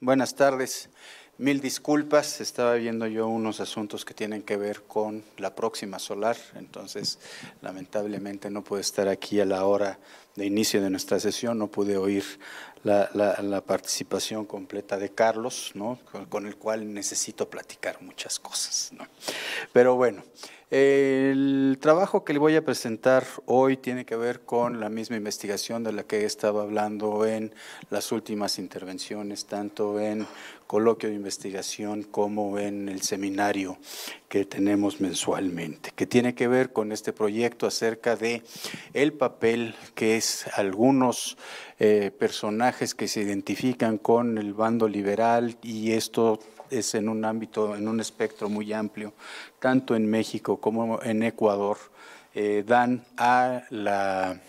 Buenas tardes. Mil disculpas, estaba viendo yo unos asuntos que tienen que ver con la próxima solar, entonces lamentablemente no pude estar aquí a la hora de inicio de nuestra sesión, no pude oír la participación completa de Carlos, ¿no? Con el cual necesito platicar muchas cosas, ¿no? Pero bueno, el trabajo que le voy a presentar hoy tiene que ver con la misma investigación de la que he estado hablando en las últimas intervenciones, tanto en coloquio de investigación como en el seminario que tenemos mensualmente, que tiene que ver con este proyecto acerca de el papel que es algunos personajes que se identifican con el bando liberal, y esto es en un ámbito, en un espectro muy amplio, tanto en México como en Ecuador, dan a la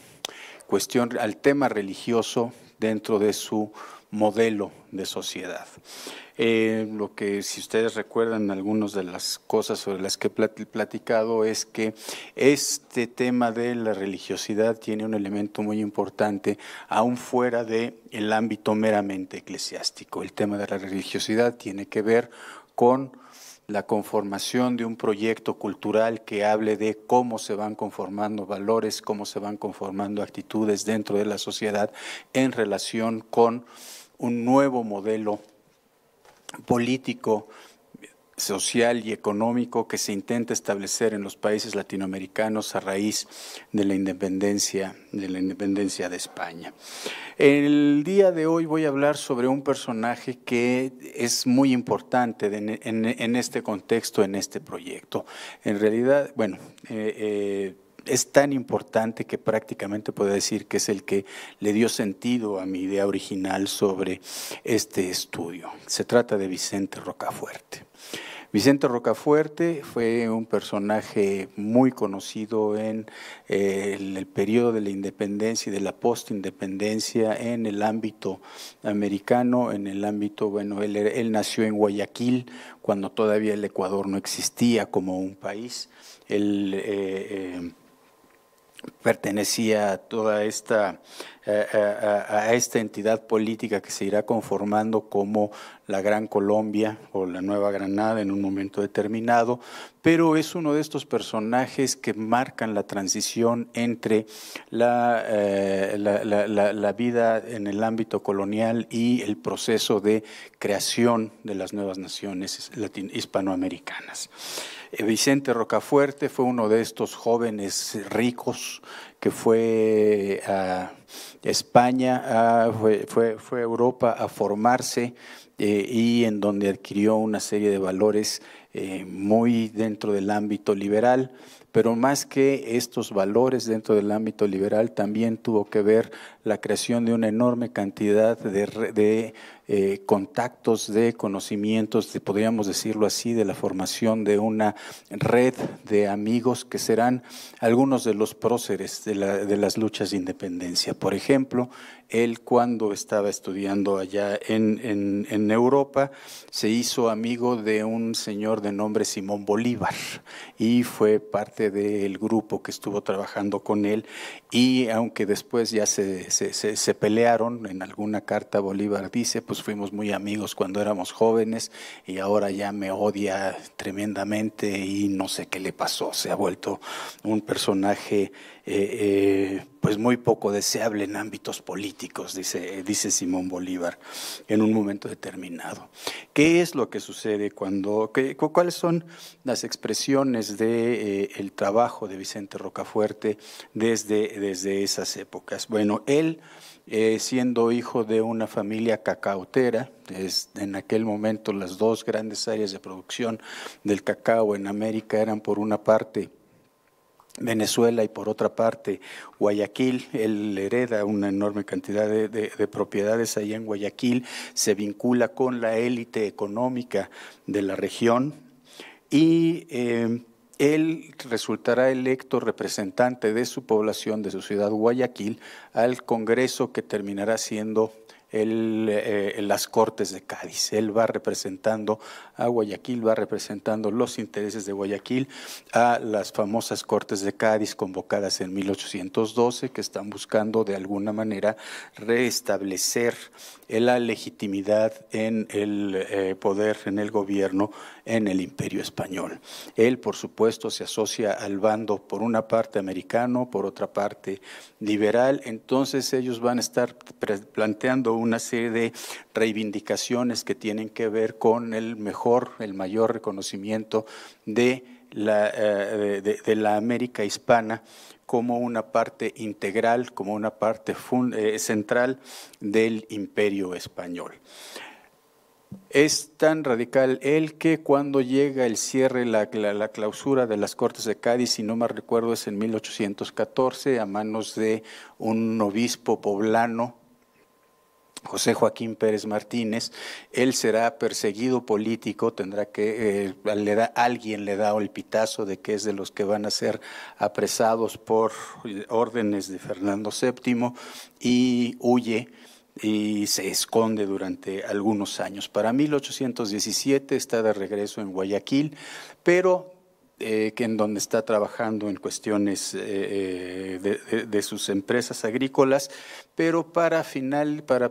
cuestión, al tema religioso dentro de su modelo de sociedad. Lo que, si ustedes recuerdan, algunas de las cosas sobre las que he platicado es que este tema de la religiosidad tiene un elemento muy importante, aún fuera del ámbito meramente eclesiástico. El tema de la religiosidad tiene que ver con la conformación de un proyecto cultural que hable de cómo se van conformando valores, cómo se van conformando actitudes dentro de la sociedad en relación con un nuevo modelo político, social y económico que se intenta establecer en los países latinoamericanos a raíz de la independencia de España. El día de hoy voy a hablar sobre un personaje que es muy importante en este contexto, en este proyecto. En realidad, bueno, es tan importante que prácticamente puedo decir que es el que le dio sentido a mi idea original sobre este estudio. Se trata de Vicente Rocafuerte. Vicente Rocafuerte fue un personaje muy conocido en el periodo de la independencia y de la postindependencia en el ámbito americano, en el ámbito, bueno, él nació en Guayaquil cuando todavía el Ecuador no existía como un país. Él pertenecía a toda esta, a esta entidad política que se irá conformando como la Gran Colombia o la Nueva Granada en un momento determinado, pero es uno de estos personajes que marcan la transición entre la vida en el ámbito colonial y el proceso de creación de las nuevas naciones hispanoamericanas. Vicente Rocafuerte fue uno de estos jóvenes ricos que fue a España, fue a Europa a formarse y en donde adquirió una serie de valores muy dentro del ámbito liberal, pero más que estos valores dentro del ámbito liberal también tuvo que ver la creación de una enorme cantidad de contactos, de conocimientos, podríamos decirlo así, de la formación de una red de amigos que serán algunos de los próceres de las luchas de independencia. Por ejemplo, él cuando estaba estudiando allá en Europa se hizo amigo de un señor de nombre Simón Bolívar y fue parte del grupo que estuvo trabajando con él, y aunque después ya se pelearon, en alguna carta Bolívar dice, pues fuimos muy amigos cuando éramos jóvenes y ahora ya me odia tremendamente y no sé qué le pasó, se ha vuelto un personaje pues muy poco deseable en ámbitos políticos, dice Simón Bolívar en un momento determinado. ¿Qué es lo que sucede cuáles son las expresiones del trabajo de Vicente Rocafuerte desde esas épocas? Bueno, él siendo hijo de una familia cacautera, en aquel momento las dos grandes áreas de producción del cacao en América eran por una parte Venezuela y por otra parte Guayaquil. Él hereda una enorme cantidad de propiedades allá en Guayaquil, se vincula con la élite económica de la región y él resultará electo representante de su población, de su ciudad Guayaquil, al Congreso que terminará siendo las Cortes de Cádiz. Él va representando a Guayaquil, va representando los intereses de Guayaquil a las famosas Cortes de Cádiz convocadas en 1812, que están buscando de alguna manera restablecer la legitimidad en el poder, en el gobierno, en el Imperio Español. Él, por supuesto, se asocia al bando, por una parte americano, por otra parte liberal. Entonces ellos van a estar planteando una serie de reivindicaciones que tienen que ver con el mayor reconocimiento de la América hispana como una parte integral, como una parte central del Imperio Español. Es tan radical él que cuando llega el cierre, la clausura de las Cortes de Cádiz, si no me recuerdo es en 1814, a manos de un obispo poblano, José Joaquín Pérez Martínez, él será perseguido político, tendrá que, alguien le da el pitazo de que es de los que van a ser apresados por órdenes de Fernando VII y huye y se esconde durante algunos años. Para 1817 está de regreso en Guayaquil, pero que en donde está trabajando en cuestiones de sus empresas agrícolas, pero para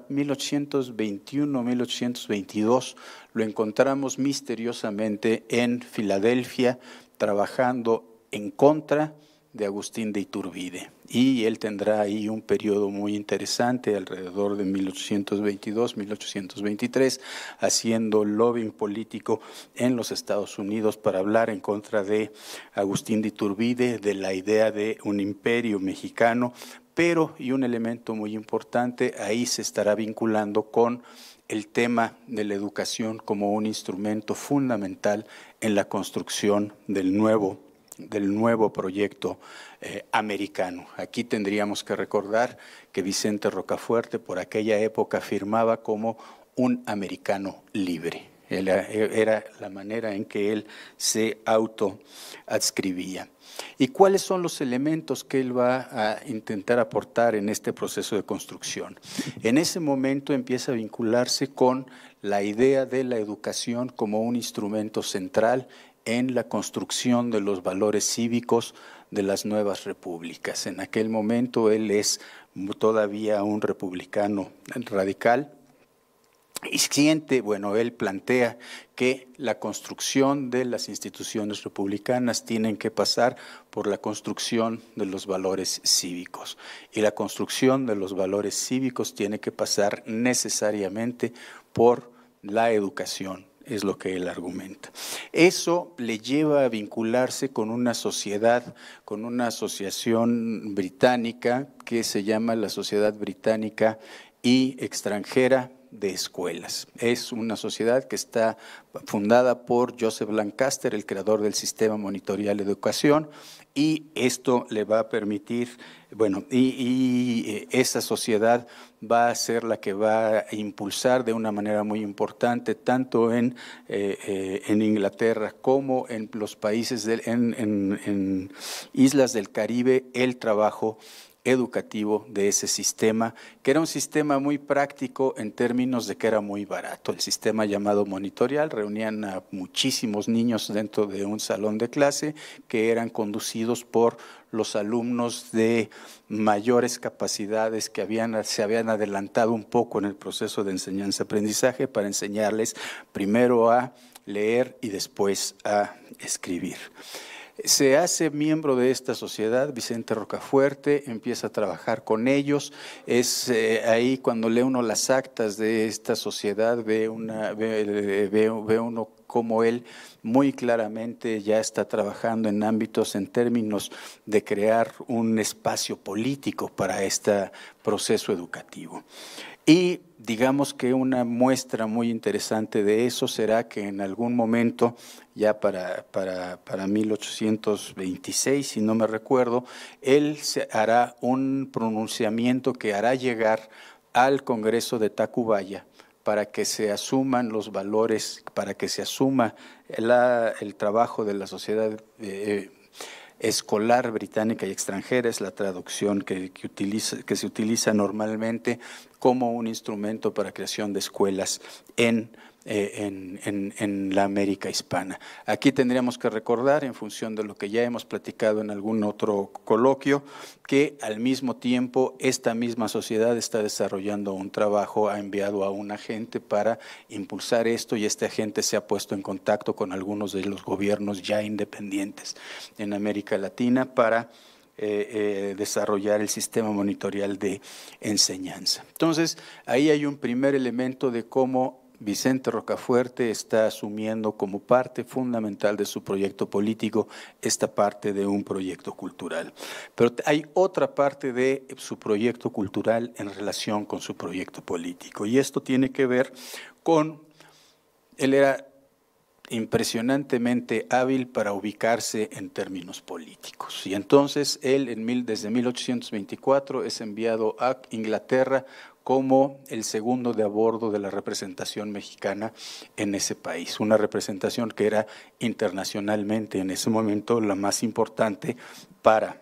1821, 1822 lo encontramos misteriosamente en Filadelfia trabajando en contra de Agustín de Iturbide, y él tendrá ahí un periodo muy interesante alrededor de 1822, 1823, haciendo lobbying político en los Estados Unidos para hablar en contra de Agustín de Iturbide, de la idea de un imperio mexicano, pero, y un elemento muy importante, ahí se estará vinculando con el tema de la educación como un instrumento fundamental en la construcción del nuevo proyecto americano. Aquí tendríamos que recordar que Vicente Rocafuerte por aquella época afirmaba como un americano libre. Era la manera en que él se autoadscribía. ¿Y cuáles son los elementos que él va a intentar aportar en este proceso de construcción? En ese momento empieza a vincularse con la idea de la educación como un instrumento central en la construcción de los valores cívicos de las nuevas repúblicas. En aquel momento él es todavía un republicano radical y siente, él plantea que la construcción de las instituciones republicanas tienen que pasar por la construcción de los valores cívicos, y la construcción de los valores cívicos tiene que pasar necesariamente por la educación, es lo que él argumenta. Eso le lleva a vincularse con una sociedad, con una asociación británica que se llama la Sociedad Británica y Extranjera de Escuelas. Es una sociedad que está fundada por Joseph Lancaster, el creador del sistema monitorial de educación, y esto le va a permitir, esa sociedad va a ser la que va a impulsar de una manera muy importante, tanto en Inglaterra como en los países, en islas del Caribe, el trabajo educativo de ese sistema, que era un sistema muy práctico en términos de que era muy barato. El sistema llamado monitorial reunían a muchísimos niños dentro de un salón de clase que eran conducidos por los alumnos de mayores capacidades que se habían adelantado un poco en el proceso de enseñanza-aprendizaje para enseñarles primero a leer y después a escribir. Se hace miembro de esta sociedad, Vicente Rocafuerte, empieza a trabajar con ellos. Es ahí cuando lee uno las actas de esta sociedad, ve uno cómo él muy claramente ya está trabajando en ámbitos, en términos de crear un espacio político para este proceso educativo. Y digamos que una muestra muy interesante de eso será que en algún momento, ya para 1826, si no me recuerdo, él hará un pronunciamiento que hará llegar al Congreso de Tacubaya para que se asuman los valores, para que se asuma el trabajo de la sociedad escolar británica y extranjera, es la traducción que se utiliza normalmente como un instrumento para creación de escuelas en la América hispana. Aquí tendríamos que recordar, en función de lo que ya hemos platicado en algún otro coloquio, que al mismo tiempo esta misma sociedad está desarrollando un trabajo, ha enviado a un agente para impulsar esto, y este agente se ha puesto en contacto con algunos de los gobiernos ya independientes en América Latina para desarrollar el sistema monitorial de enseñanza. Entonces, ahí hay un primer elemento de cómo Vicente Rocafuerte está asumiendo como parte fundamental de su proyecto político esta parte de un proyecto cultural. Pero hay otra parte de su proyecto cultural en relación con su proyecto político, y esto tiene que ver con, él era impresionantemente hábil para ubicarse en términos políticos. Y entonces él desde 1824 es enviado a Inglaterra como el segundo de a bordo de la representación mexicana en ese país, una representación que era internacionalmente en ese momento la más importante para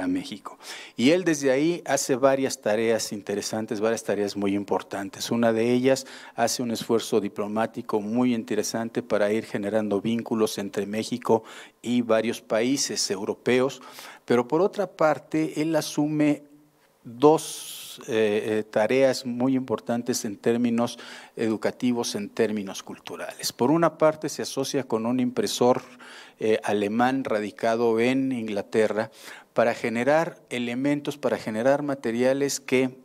México. Y él desde ahí hace varias tareas interesantes, varias tareas muy importantes. Una de ellas hace un esfuerzo diplomático muy interesante para ir generando vínculos entre México y varios países europeos, pero por otra parte él asume dos tareas muy importantes en términos educativos, en términos culturales. Por una parte se asocia con un impresor alemán radicado en Inglaterra para generar elementos, para generar materiales que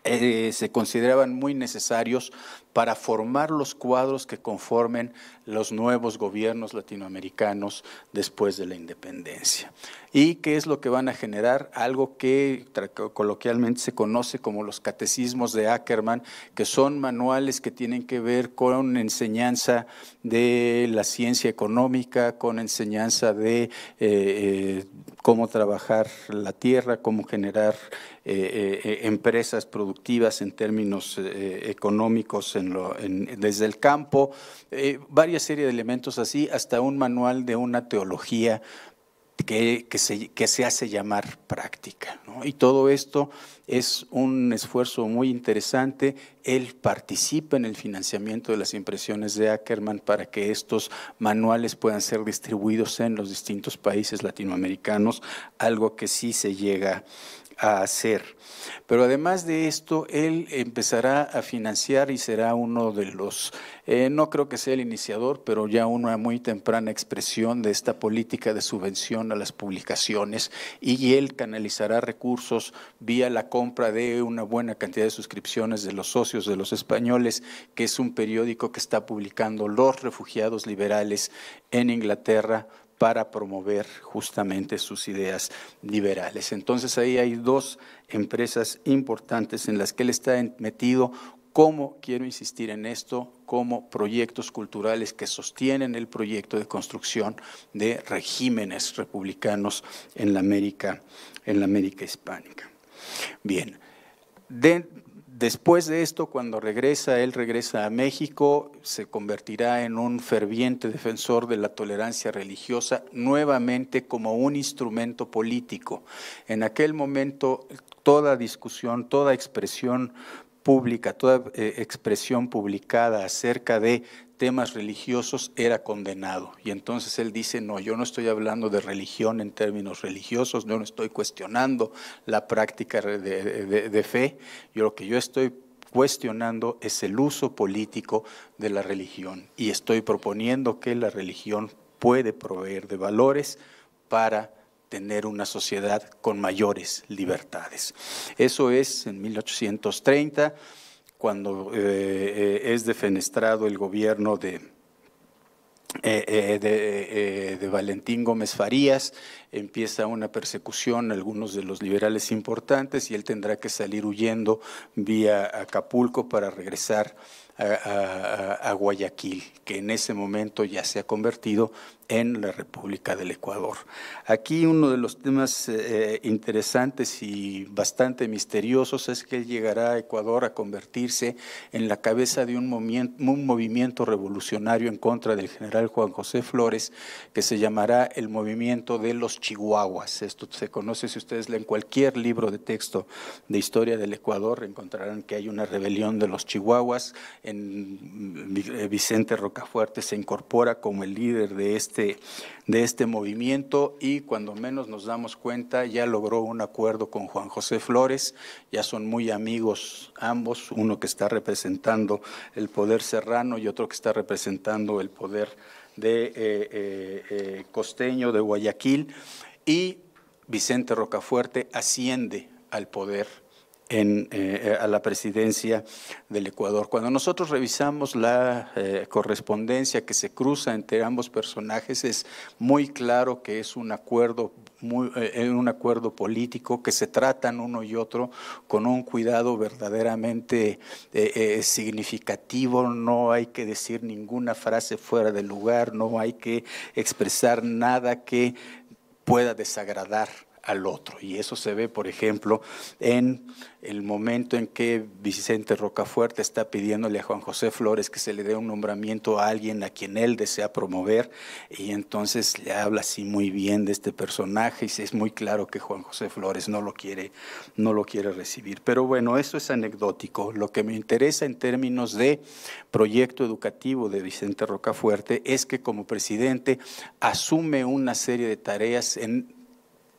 se consideraban muy necesarios para formar los cuadros que conformen los nuevos gobiernos latinoamericanos después de la independencia. ¿Y qué es lo que van a generar? Algo que coloquialmente se conoce como los catecismos de Ackerman, que son manuales que tienen que ver con enseñanza de la ciencia económica, con enseñanza de cómo trabajar la tierra, cómo generar empresas productivas en términos económicos desde el campo, varias series de elementos así, hasta un manual de una teología que se hace llamar práctica, ¿no? Y todo esto es un esfuerzo muy interesante. Él participa en el financiamiento de las impresiones de Ackerman para que estos manuales puedan ser distribuidos en los distintos países latinoamericanos, algo que sí se llega a hacer. Pero además de esto, él empezará a financiar y será uno de los, no creo que sea el iniciador, pero ya una muy temprana expresión de esta política de subvención a las publicaciones, y él canalizará recursos vía la compra de una buena cantidad de suscripciones de los socios de Los Españoles, que es un periódico que está publicando los refugiados liberales en Inglaterra para promover justamente sus ideas liberales. Entonces ahí hay dos empresas importantes en las que él está metido, como, quiero insistir en esto, como proyectos culturales que sostienen el proyecto de construcción de regímenes republicanos en la América hispánica. Bien, después de esto, cuando él regresa a México, se convertirá en un ferviente defensor de la tolerancia religiosa, nuevamente como un instrumento político. En aquel momento, toda discusión, toda expresión pública, toda expresión publicada acerca de temas religiosos era condenado. Y entonces él dice, no, yo no estoy hablando de religión en términos religiosos, yo no estoy cuestionando la práctica de fe, lo que yo estoy cuestionando es el uso político de la religión, y estoy proponiendo que la religión puede proveer de valores para tener una sociedad con mayores libertades. Eso es en 1830, cuando es defenestrado el gobierno de Valentín Gómez Farías, empieza una persecución a algunos de los liberales importantes, y él tendrá que salir huyendo vía Acapulco para regresar a Guayaquil, que en ese momento ya se ha convertido en la República del Ecuador. Aquí uno de los temas interesantes y bastante misteriosos es que él llegará a Ecuador a convertirse en la cabeza de un movimiento revolucionario en contra del general Juan José Flores, que se llamará el movimiento de los Chihuahuas. Esto se conoce, si ustedes leen cualquier libro de texto de historia del Ecuador, encontrarán que hay una rebelión de los Chihuahuas. Vicente Rocafuerte se incorpora como el líder de este movimiento y cuando menos nos damos cuenta ya logró un acuerdo con Juan José Flores, ya son muy amigos ambos, uno que está representando el poder serrano y otro que está representando el poder de costeño de Guayaquil, y Vicente Rocafuerte asciende al poder a la presidencia del Ecuador. Cuando nosotros revisamos la correspondencia que se cruza entre ambos personajes, es muy claro que es un acuerdo político, que se tratan uno y otro con un cuidado verdaderamente significativo. No hay que decir ninguna frase fuera de lugar, no hay que expresar nada que pueda desagradar al otro, y eso se ve, por ejemplo, en el momento en que Vicente Rocafuerte está pidiéndole a Juan José Flores que se le dé un nombramiento a alguien a quien él desea promover, y entonces le habla así muy bien de este personaje, y es muy claro que Juan José Flores no lo quiere recibir. Pero bueno, eso es anecdótico. Lo que me interesa en términos de proyecto educativo de Vicente Rocafuerte es que como presidente asume una serie de tareas en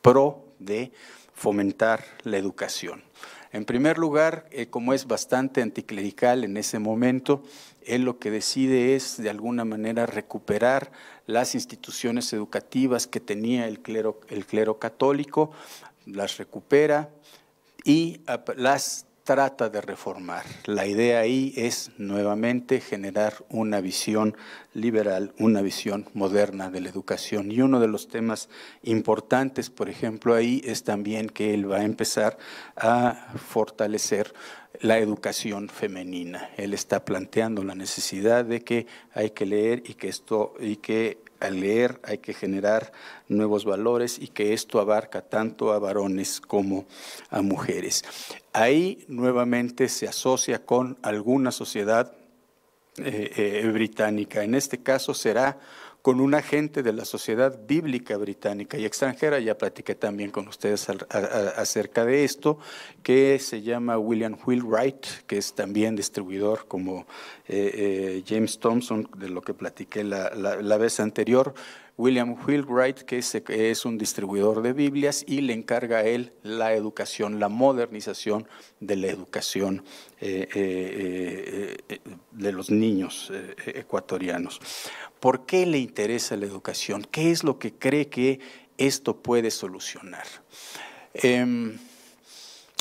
pro de fomentar la educación. En primer lugar, como es bastante anticlerical en ese momento, él lo que decide es de alguna manera recuperar las instituciones educativas que tenía el clero católico, las recupera y las trata de reformar. La idea ahí es nuevamente generar una visión liberal, una visión moderna de la educación. Y uno de los temas importantes, por ejemplo, ahí es también que él va a empezar a fortalecer la educación femenina. Él está planteando la necesidad de que hay que leer y que al leer hay que generar nuevos valores y que esto abarca tanto a varones como a mujeres. Ahí nuevamente se asocia con alguna sociedad británica. En este caso será con un agente de la Sociedad Bíblica Británica y Extranjera, ya platiqué también con ustedes acerca de esto, que se llama William Wheelwright, que es también distribuidor como James Thompson, de lo que platiqué la vez anterior. William Wheelwright, que es un distribuidor de Biblias y le encarga a él la educación, la modernización de la educación de los niños ecuatorianos. ¿Por qué le interesa la educación? ¿Qué es lo que cree que esto puede solucionar?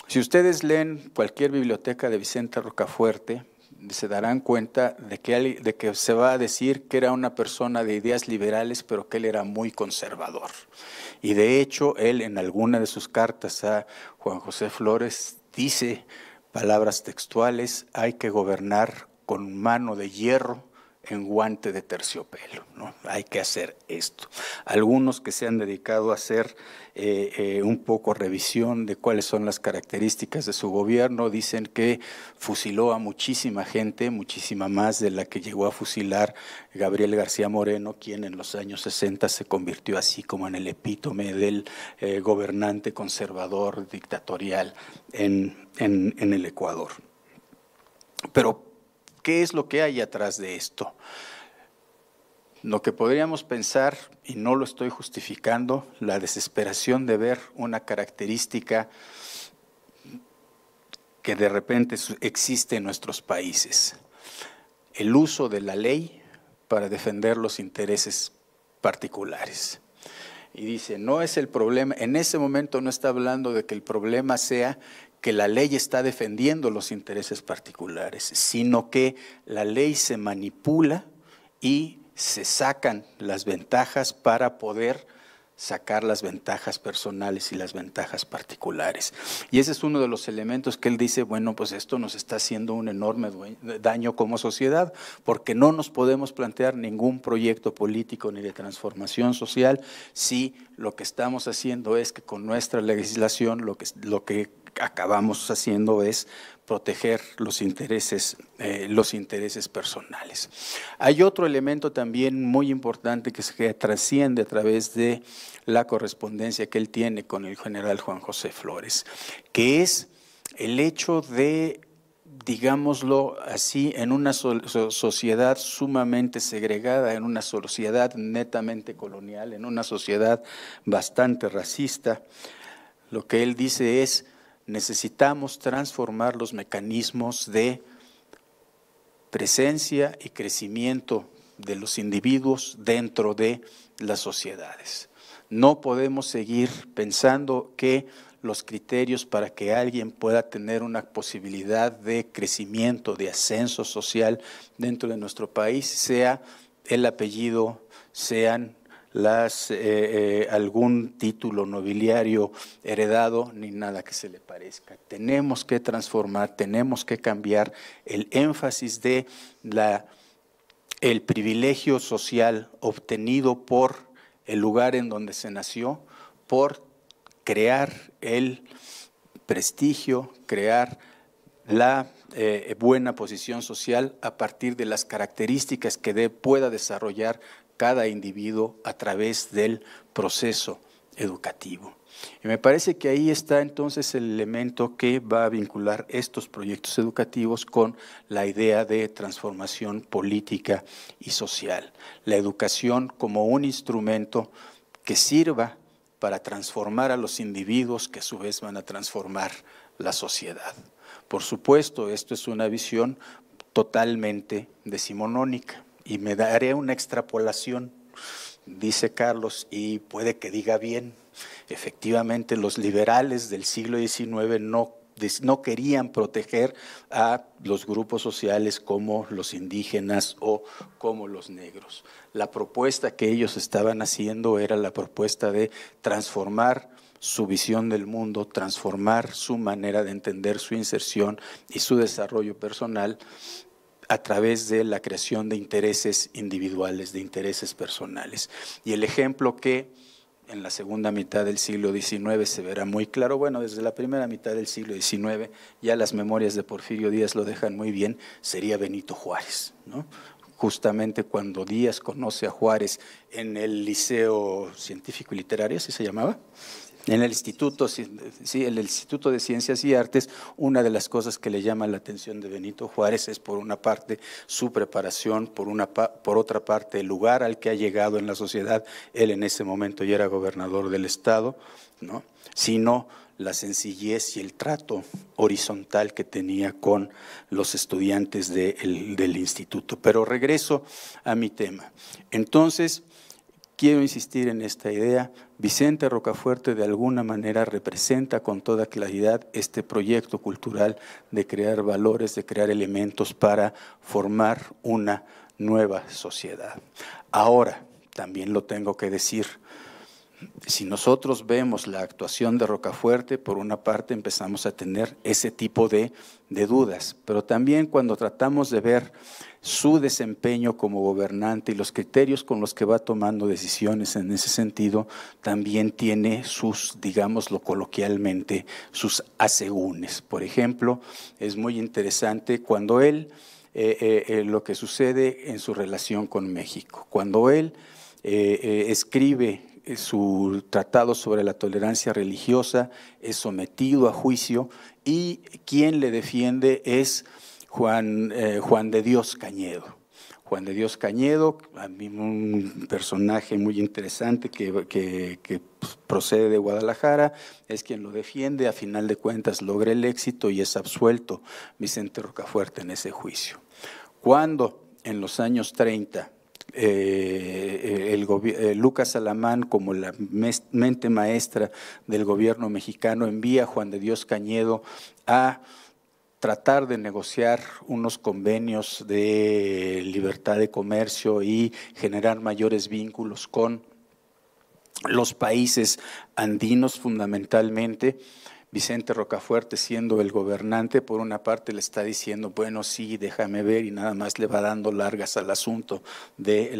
Si ustedes leen cualquier biblioteca de Vicente Rocafuerte, se darán cuenta de que se va a decir que era una persona de ideas liberales, pero que él era muy conservador. Y de hecho, él en alguna de sus cartas a Juan José Flores dice, palabras textuales, hay que gobernar con mano de hierro en guante de terciopelo, ¿no? Hay que hacer esto. Algunos que se han dedicado a hacer un poco revisión de cuáles son las características de su gobierno, dicen que fusiló a muchísima gente, muchísima más de la que llegó a fusilar Gabriel García Moreno, quien en los años 60 se convirtió así como en el epítome del gobernante conservador, dictatorial en el Ecuador. Pero ¿qué es lo que hay atrás de esto? Lo que podríamos pensar, y no lo estoy justificando, la desesperación de ver una característica que de repente existe en nuestros países: el uso de la ley para defender los intereses particulares. Y dice, no es el problema, en ese momento no está hablando de que el problema sea que la ley está defendiendo los intereses particulares, sino que la ley se manipula y se sacan las ventajas para poder sacar las ventajas personales y las ventajas particulares. Y ese es uno de los elementos que él dice, bueno, pues esto nos está haciendo un enorme daño como sociedad, porque no nos podemos plantear ningún proyecto político ni de transformación social si lo que estamos haciendo es que con nuestra legislación lo que acabamos haciendo es proteger los intereses personales. Hay otro elemento también muy importante que trasciende a través de la correspondencia que él tiene con el general Juan José Flores, que es el hecho de, digámoslo así, en una sociedad sumamente segregada, en una sociedad netamente colonial, en una sociedad bastante racista, lo que él dice es: necesitamos transformar los mecanismos de presencia y crecimiento de los individuos dentro de las sociedades. No podemos seguir pensando que los criterios para que alguien pueda tener una posibilidad de crecimiento, de ascenso social dentro de nuestro país, sea el apellido, sean algún título nobiliario heredado, ni nada que se le parezca. Tenemos que transformar, tenemos que cambiar el énfasis de el privilegio social obtenido por el lugar en donde se nació, por crear el prestigio, crear la buena posición social a partir de las características que pueda desarrollar cada individuo a través del proceso educativo. Y me parece que ahí está entonces el elemento que va a vincular estos proyectos educativos con la idea de transformación política y social. La educación como un instrumento que sirva para transformar a los individuos que a su vez van a transformar la sociedad. Por supuesto, esto es una visión totalmente decimonónica. Y me daré una extrapolación, dice Carlos, y puede que diga bien. Efectivamente, los liberales del siglo XIX no querían proteger a los grupos sociales como los indígenas o como los negros. La propuesta que ellos estaban haciendo era la propuesta de transformar su visión del mundo, transformar su manera de entender su inserción y su desarrollo personal a través de la creación de intereses individuales, de intereses personales. Y el ejemplo que en la segunda mitad del siglo XIX se verá muy claro, bueno, desde la primera mitad del siglo XIX, ya las memorias de Porfirio Díaz lo dejan muy bien, sería Benito Juárez, ¿no? Justamente cuando Díaz conoce a Juárez en el Liceo Científico y Literario, ¿así se llamaba? En el Instituto, sí, el Instituto de Ciencias y Artes, una de las cosas que le llama la atención de Benito Juárez es, por una parte, su preparación, por otra parte, el lugar al que ha llegado en la sociedad. Él en ese momento ya era gobernador del estado, ¿no? Sino la sencillez y el trato horizontal que tenía con los estudiantes del instituto. Pero regreso a mi tema. Entonces, quiero insistir en esta idea. Vicente Rocafuerte de alguna manera representa con toda claridad este proyecto cultural de crear valores, de crear elementos para formar una nueva sociedad. Ahora, también lo tengo que decir, si nosotros vemos la actuación de Rocafuerte, por una parte empezamos a tener ese tipo de dudas, pero también cuando tratamos de ver su desempeño como gobernante y los criterios con los que va tomando decisiones en ese sentido, también tiene sus, digámoslo coloquialmente, sus asegúnes. Por ejemplo, es muy interesante cuando él, lo que sucede en su relación con México, cuando él escribe su tratado sobre la tolerancia religiosa, es sometido a juicio y quien le defiende es Juan de Dios Cañedo. Juan de Dios Cañedo, a mí un personaje muy interesante que procede de Guadalajara, es quien lo defiende, a final de cuentas logra el éxito y es absuelto Vicente Rocafuerte en ese juicio. Cuando en los años 30 Lucas Alamán, como la mente maestra del gobierno mexicano, envía a Juan de Dios Cañedo a tratar de negociar unos convenios de libertad de comercio y generar mayores vínculos con los países andinos fundamentalmente. Vicente Rocafuerte, siendo el gobernante, por una parte le está diciendo, bueno, sí, déjame ver, y nada más le va dando largas al asunto de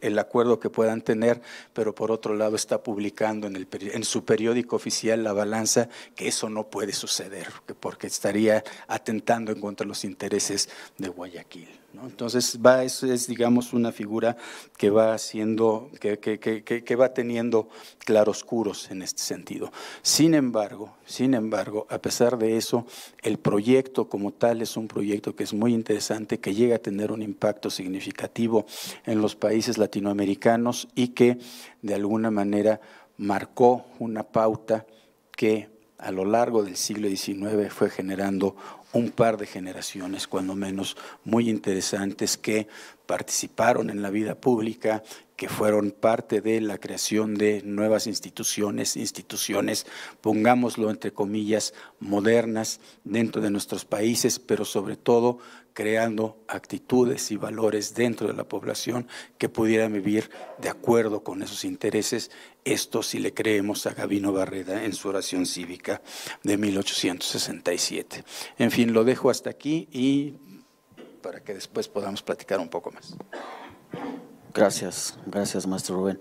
el acuerdo que puedan tener, pero por otro lado está publicando en su periódico oficial La Balanza que eso no puede suceder, porque estaría atentando en contra de los intereses de Guayaquil, ¿no? Entonces es digamos una figura que va haciendo, que va teniendo claroscuros en este sentido. Sin embargo, a pesar de eso, el proyecto como tal es un proyecto que es muy interesante, que llega a tener un impacto significativo en los países latinoamericanos y que de alguna manera marcó una pauta que a lo largo del siglo XIX fue generando un par de generaciones, cuando menos muy interesantes, que participaron en la vida pública, que fueron parte de la creación de nuevas instituciones, pongámoslo entre comillas, modernas dentro de nuestros países, pero sobre todo creando actitudes y valores dentro de la población que pudieran vivir de acuerdo con esos intereses. Esto si le creemos a Gabino Barreda en su oración cívica de 1867. En fin, lo dejo hasta aquí y para que después podamos platicar un poco más. Gracias, maestro Rubén.